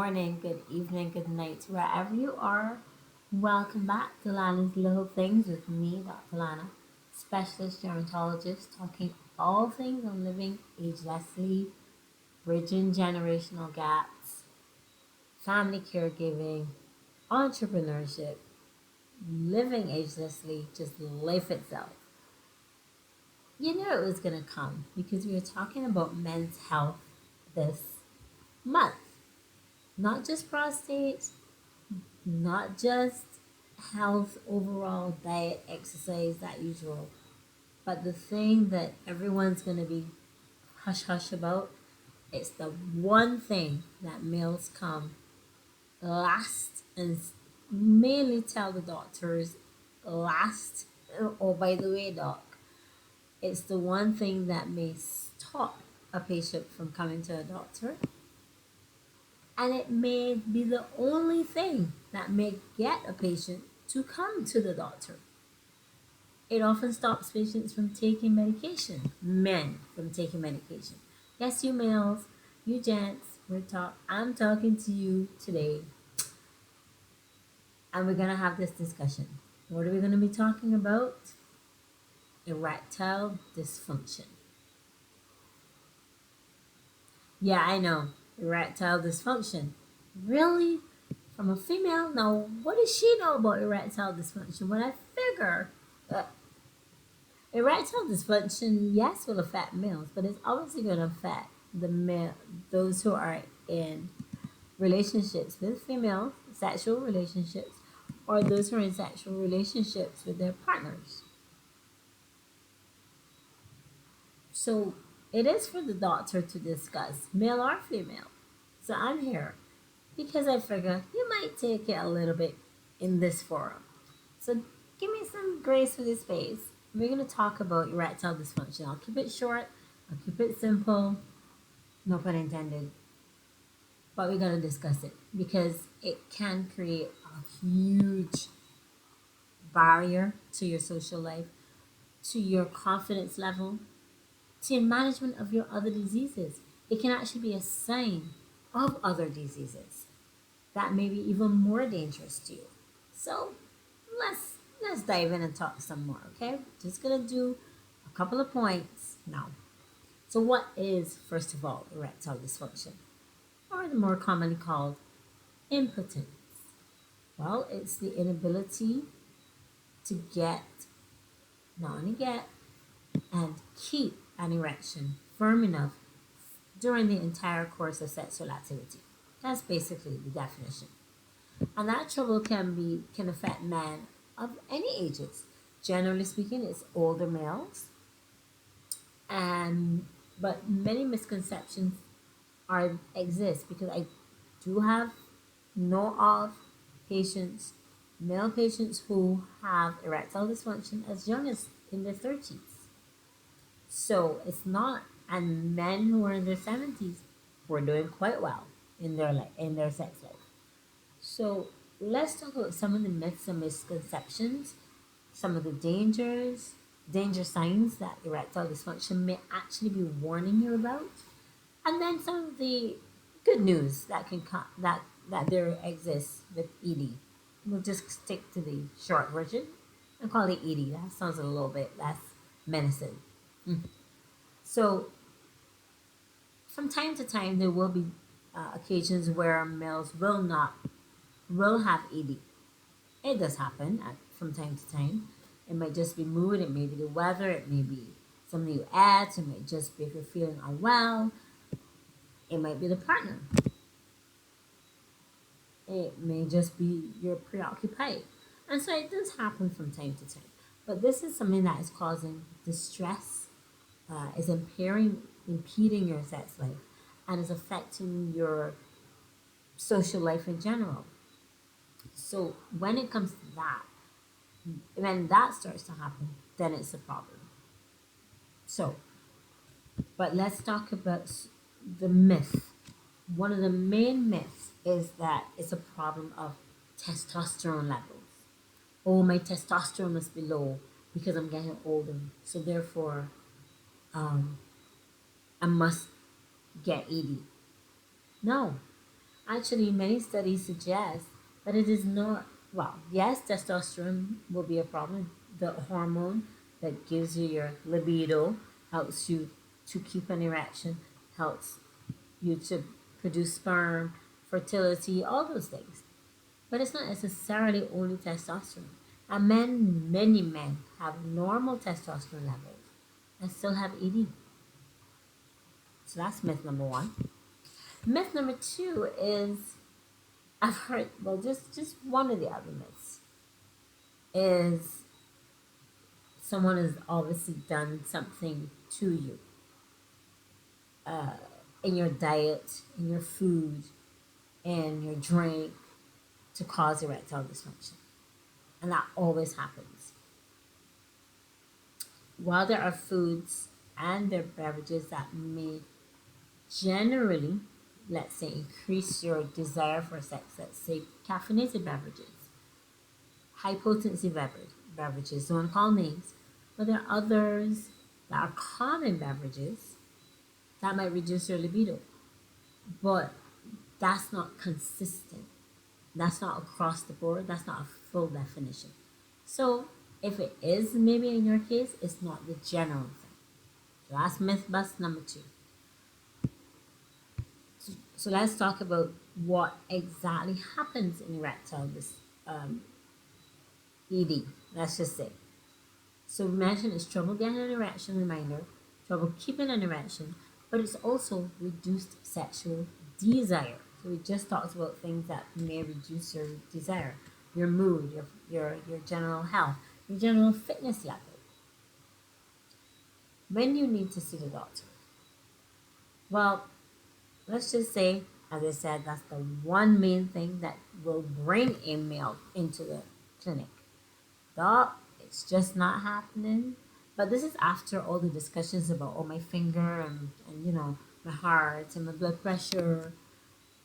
morning, good evening, good night, wherever you are. Welcome back to Lana's Little Things with me, Dr. Lana, specialist gerontologist, talking all things on living agelessly, bridging generational gaps, family caregiving, entrepreneurship, living agelessly, just life itself. You knew it was going to come because we were talking about men's health this month. Not just prostate, not just health, overall diet, exercise, that usual, but the thing that everyone's going to be hush hush about. It's the one thing that males come last and mainly tell the doctors last. Oh, by the way, doc, it's the one thing that may stop a patient from coming to a doctor, and it may be the only thing that may get a patient to come to the doctor. It often stops patients from taking medication, men from taking medication. Yes, you males, you gents, I'm talking to you today, and we're gonna have this discussion. What are we gonna be talking about? Erectile dysfunction. Yeah, I know. Erectile dysfunction. Really? From a female? Now, what does she know about erectile dysfunction? When I figure uh, erectile dysfunction, yes, will affect males, but it's obviously going to affect those who are in relationships with females, sexual relationships, or those who are in sexual relationships with their partners. So it is for the doctor to discuss, male or female. So I'm here because I figure you might take it a little bit in this forum. So give me some grace for this space. We're going to talk about erectile dysfunction. I'll keep it short, I'll keep it simple, no pun intended, but we're going to discuss it because it can create a huge barrier to your social life, to your confidence level, to your management of your other diseases. It can actually be a sign of other diseases that may be even more dangerous to you. So let's dive in and talk some more, okay? Just gonna do a couple of points now. So what is, first of all, erectile dysfunction? Or the more commonly called impotence. Well, it's the inability to get, not only get, and keep an erection firm enough during the entire course of sexual activity. That's basically the definition. And that trouble can affect men of any ages. Generally speaking, it's older males, and but many misconceptions are exist because I do have know of patients, male patients who have erectile dysfunction as young as in their 30s. So it's not, and men who are in their 70s who are doing quite well in their sex life. So let's talk about some of the myths and misconceptions, some of the danger signs that erectile dysfunction may actually be warning you about, and then some of the good news that can come that there exists with ED. We'll just stick to the short version and call it ED. That sounds a little bit less menacing. Mm. So from time to time, there will be occasions where males will have ED. It does happen from time to time. It might just be mood, it may be the weather, it may be something you ate, it might just be if you're feeling unwell, it might be the partner, it may just be you're preoccupied. And so it does happen from time to time. But this is something that is causing distress, is impeding your sex life, and is affecting your social life in general. So when it comes to that, when that starts to happen, then it's a problem. So, but let's talk about the myth. One of the main myths is that it's a problem of testosterone levels. Oh, my testosterone must be low because I'm getting older. So therefore, um, I must get ED. No, Actually, many studies suggest that it is not, well, yes, testosterone will be a problem. The hormone that gives you your libido helps you to keep an erection, helps you to produce sperm, fertility, all those things. But it's not necessarily only testosterone. And many men have normal testosterone levels and still have ED. So that's myth number one. Myth number two is I've heard, well, just one of the other myths is someone has obviously done something to you uh, in your diet, in your food, in your drink to cause erectile dysfunction. And that always happens. While there are foods and there are beverages that may generally, let's say, increase your desire for sex, let's say caffeinated beverages, high potency beverages, don't call names, but there are others that are common beverages that might reduce your libido. But that's not consistent. That's not across the board. That's not a full definition. So if it is maybe in your case, it's not the general thing. So that's myth bust number two. So let's talk about what exactly happens in erectile um, ED. Let's just say. So we mentioned it's trouble getting an erection, reminder, trouble keeping an erection, but it's also reduced sexual desire. So we just talked about things that may reduce your desire, your mood, your general health, your general fitness level. When you need to see the doctor? Well, let's just say, as I said, that's the one main thing that will bring a male into the clinic. Doc, it's just not happening. But this is after all the discussions about my finger and my heart and my blood pressure.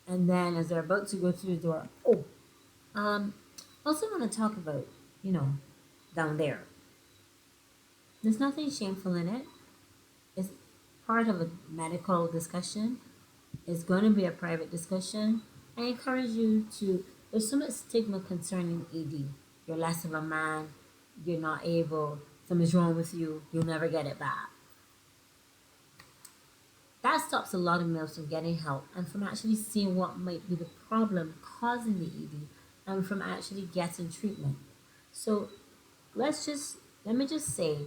And then as they're about to go through the door, um, also want to talk about, you know, down there. There's nothing shameful in it. It's part of a medical discussion. It's going to be a private discussion. I encourage you to, there's so much stigma concerning ED. You're less of a man, you're not able, something's wrong with you, you'll never get it back. That stops a lot of males from getting help and from actually seeing what might be the problem causing the ED and from actually getting treatment. So let me just say,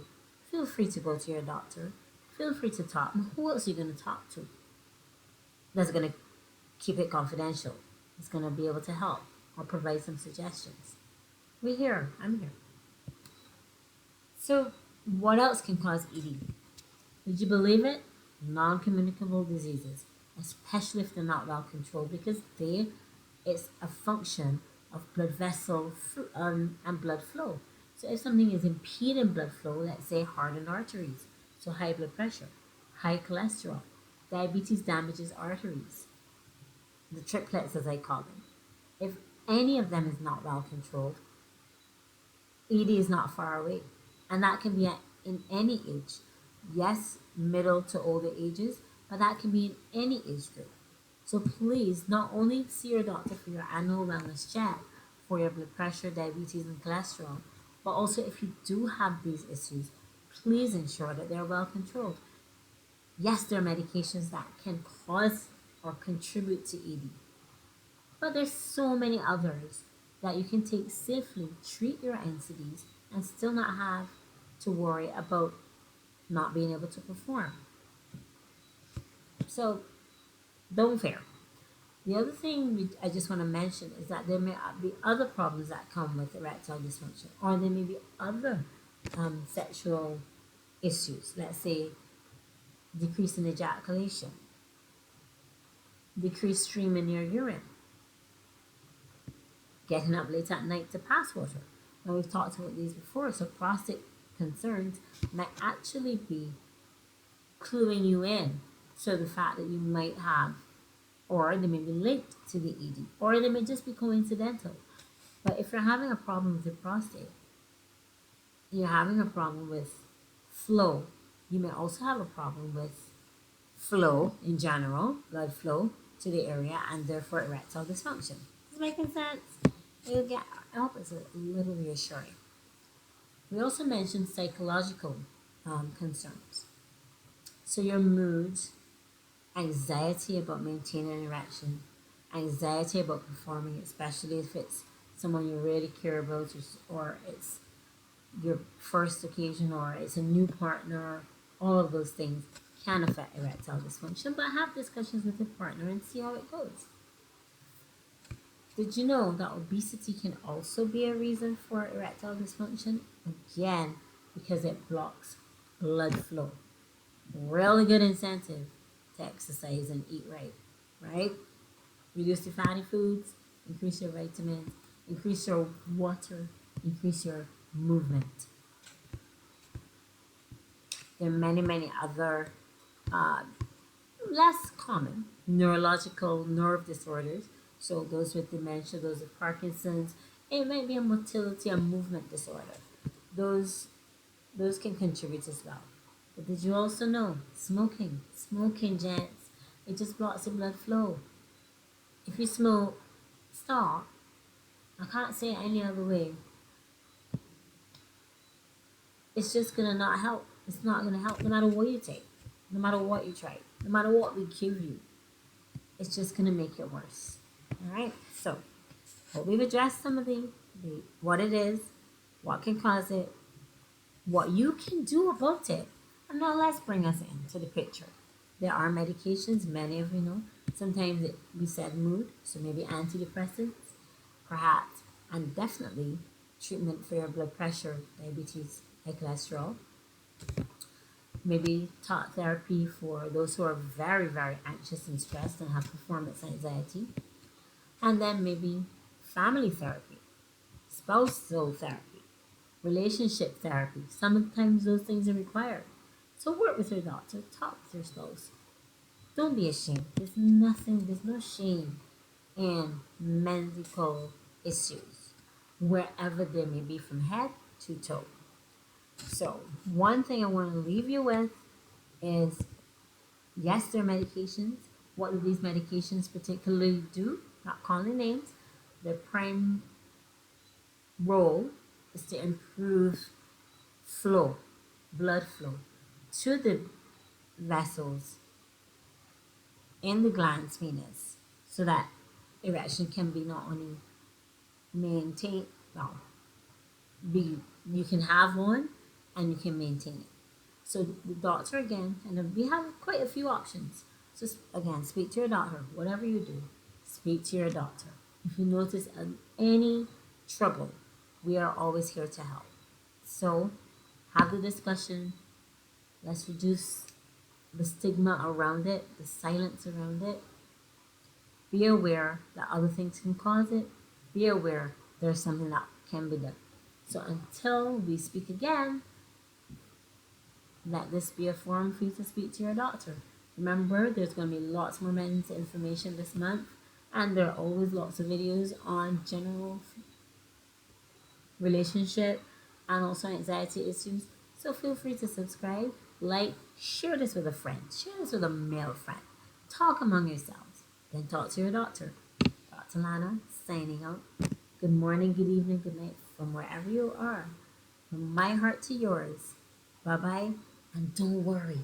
feel free to go to your doctor. Feel free to talk. And who else are you going to talk to that's going to keep it confidential? It's going to be able to help or provide some suggestions. We're here. I'm here. So, what else can cause ED? Would you believe it? Non communicable diseases, especially if they're not well controlled, because it's a function of blood vessel and blood flow. So, if something is impeding blood flow, let's say hardened arteries, so high blood pressure, high cholesterol, diabetes damages arteries, the triplets as I call them. If any of them is not well controlled, ED is not far away. And that can be in any age. Yes, middle to older ages, but that can be in any age group. So please, not only see your doctor for your annual wellness check for your blood pressure, diabetes, and cholesterol, but also if you do have these issues, please ensure that they're well controlled. Yes, there are medications that can cause or contribute to ED, but there's so many others that you can take safely, treat your NCDs, and still not have to worry about not being able to perform. So don't fear. The other thing I just want to mention is that there may be other problems that come with erectile dysfunction, or there may be other sexual issues. Let's say decrease in ejaculation, decreased stream in your urine, getting up late at night to pass water. Now we've talked about these before, so prostate concerns might actually be cluing you in to the fact that you might have, or they may be linked to the ED, or they may just be coincidental. But if you're having a problem with your prostate, you're having a problem with flow, you may also have a problem with flow in general, blood flow, to the area and therefore erectile dysfunction. Is this making sense? It'll get, I hope it's a little reassuring. We also mentioned psychological concerns. So your mood, anxiety about maintaining an erection, anxiety about performing, especially if it's someone you really care about, or it's your first occasion, or it's a new partner, all of those things can affect erectile dysfunction. But have discussions with your partner and see how it goes. Did you know that obesity can also be a reason for erectile dysfunction? Again, because it blocks blood flow. Really good incentive to exercise and eat right, right? Reduce your fatty foods, increase your vitamins, increase your water, increase your movement. There are many, many other uh, less common neurological nerve disorders. So those with dementia, those with Parkinson's, it might be a motility and movement disorder. Those those can contribute as well. But did you also know smoking, gents, it just blocks the blood flow. If you smoke, stop. I can't say it any other way. It's just gonna not help. It's not gonna help no matter what you take, no matter what you try, no matter what we give you. It's just gonna make it worse. All right. So, hope we've addressed some of the what it is, what can cause it, what you can do about it, and now let's bring us into the picture. There are medications, many of you know. Sometimes we said mood, so maybe antidepressants, perhaps, and definitely treatment for your blood pressure, diabetes, high cholesterol. Maybe talk therapy for those who are very, very anxious and stressed and have performance anxiety. And then maybe family therapy, spousal therapy, relationship therapy. Sometimes those things are required. So work with your doctor, talk with your spouse. Don't be ashamed. There's no shame in medical issues, wherever they may be from head to toe. So, one thing I want to leave you with is yes, there are medications. What do these medications particularly do? Not calling names. Their prime role is to improve flow, blood flow to the vessels in the glans venous so that erection can be not only maintained, well, be you can have one and you can maintain it. So the doctor again, and we have quite a few options. So again, speak to your doctor. Whatever you do, speak to your doctor. If you notice any trouble, we are always here to help. So have the discussion. Let's reduce the stigma around it, the silence around it. Be aware that other things can cause it. Be aware there's something that can be done. So until we speak again, let this be a forum for you to speak to your doctor. Remember, there's going to be lots more men's information this month, and there are always lots of videos on general relationship and also anxiety issues. So feel free to subscribe, like, share this with a friend, share this with a male friend. Talk among yourselves, then talk to your doctor. Dr. Lana signing out. Good morning, good evening, good night from wherever you are. From my heart to yours. Bye bye, and don't worry.